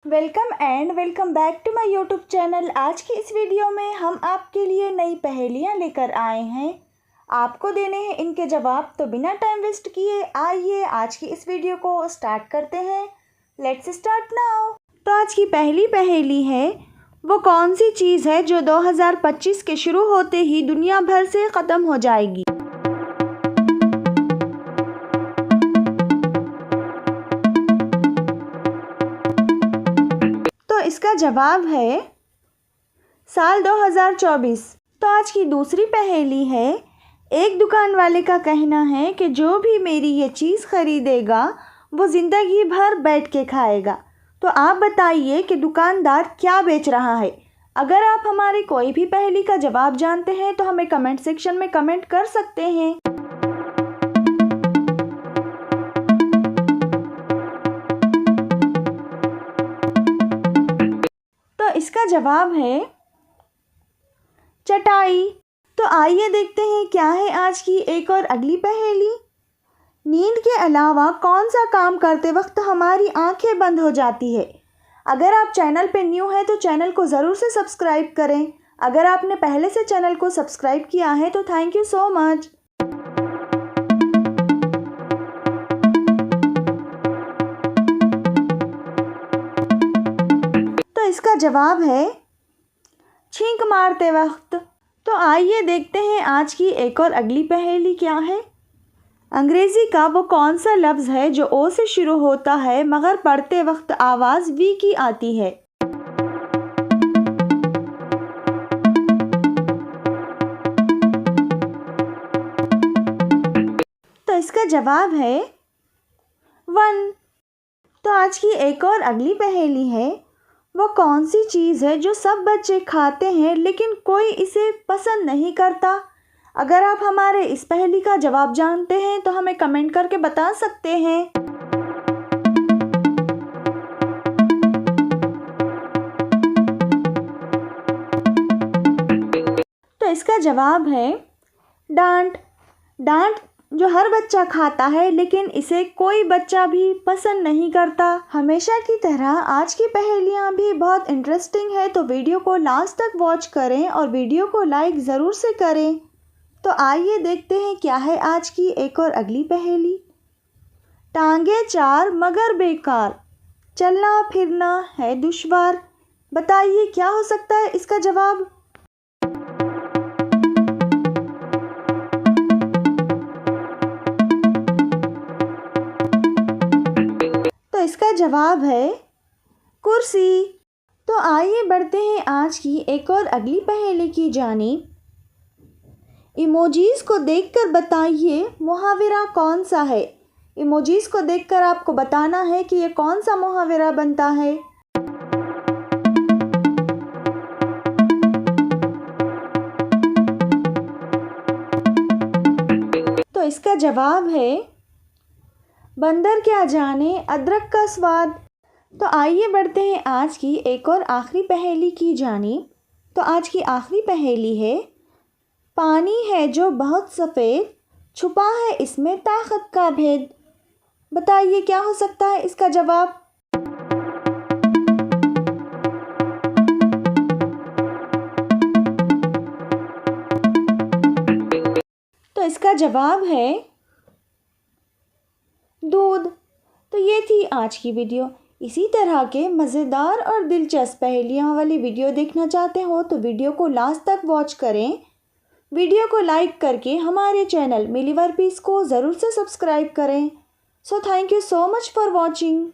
Welcome and welcome back to my YouTube channel. आज की इस वीडियो में हम आपके लिए नई पहेलियां लेकर आए हैं। आपको देने हैं इनके जवाब, तो बिना टाइम वेस्ट किए आइए आज की इस वीडियो को स्टार्ट करते हैं। Let's start now. तो आज की पहली पहेली है, वो कौन सी चीज़ है जो 2025 के शुरू होते ही दुनिया भर से ख़त्म हो जाएगी। इसका जवाब है साल 2024। तो आज की दूसरी पहेली है, एक दुकान वाले का कहना है कि जो भी मेरी ये चीज़ ख़रीदेगा वो ज़िंदगी भर बैठ के खाएगा। तो आप बताइए कि दुकानदार क्या बेच रहा है। अगर आप हमारी कोई भी पहेली का जवाब जानते हैं तो हमें कमेंट सेक्शन में कमेंट कर सकते हैं। इसका जवाब है चटाई। तो आइए देखते हैं क्या है आज की एक और अगली पहेली। नींद के अलावा कौन सा काम करते वक्त हमारी आंखें बंद हो जाती है। अगर आप चैनल पे न्यू हैं तो चैनल को ज़रूर से सब्सक्राइब करें। अगर आपने पहले से चैनल को सब्सक्राइब किया है तो थैंक यू सो मच। तो इसका जवाब है छींक मारते वक्त। तो आइए देखते हैं आज की एक और अगली पहेली क्या है। अंग्रेज़ी का वो कौन सा लफ्ज़ है जो ओ से शुरू होता है मगर पढ़ते वक्त आवाज़ वी की आती है। तो इसका जवाब है वन। तो आज की एक और अगली पहेली है, वो कौन सी चीज़ है जो सब बच्चे खाते हैं लेकिन कोई इसे पसंद नहीं करता। अगर आप हमारे इस पहेली का जवाब जानते हैं तो हमें कमेंट करके बता सकते हैं। तो इसका जवाब है डांट। डांट जो हर बच्चा खाता है लेकिन इसे कोई बच्चा भी पसंद नहीं करता। हमेशा की तरह आज की पहेलियाँ भी बहुत इंटरेस्टिंग है, तो वीडियो को लास्ट तक वॉच करें और वीडियो को लाइक ज़रूर से करें। तो आइए देखते हैं क्या है आज की एक और अगली पहेली। टांगे चार मगर बेकार, चलना फिरना है दुश्वार। बताइए क्या हो सकता है इसका जवाब। तो इसका जवाब है कुर्सी। तो आइए बढ़ते हैं आज की एक और अगली पहेली की जानिब। इमोजीज को देखकर बताइए मुहावरा कौन सा है। इमोजीज को देखकर आपको बताना है कि ये कौन सा मुहावरा बनता है। तो इसका जवाब है बंदर क्या जाने अदरक का स्वाद। तो आइए बढ़ते हैं आज की एक और आखिरी पहेली की जानिब। तो आज की आखिरी पहेली है, पानी है जो बहुत सफ़ेद, छुपा है इसमें ताकत का भेद। बताइए क्या हो सकता है इसका जवाब। तो इसका जवाब है दूध। तो ये थी आज की वीडियो। इसी तरह के मज़ेदार और दिलचस्प पहेलियाँ वाली वीडियो देखना चाहते हो तो वीडियो को लास्ट तक वॉच करें। वीडियो को लाइक करके हमारे चैनल मिली वर्पीस को ज़रूर से सब्सक्राइब करें। So thank you so much for watching.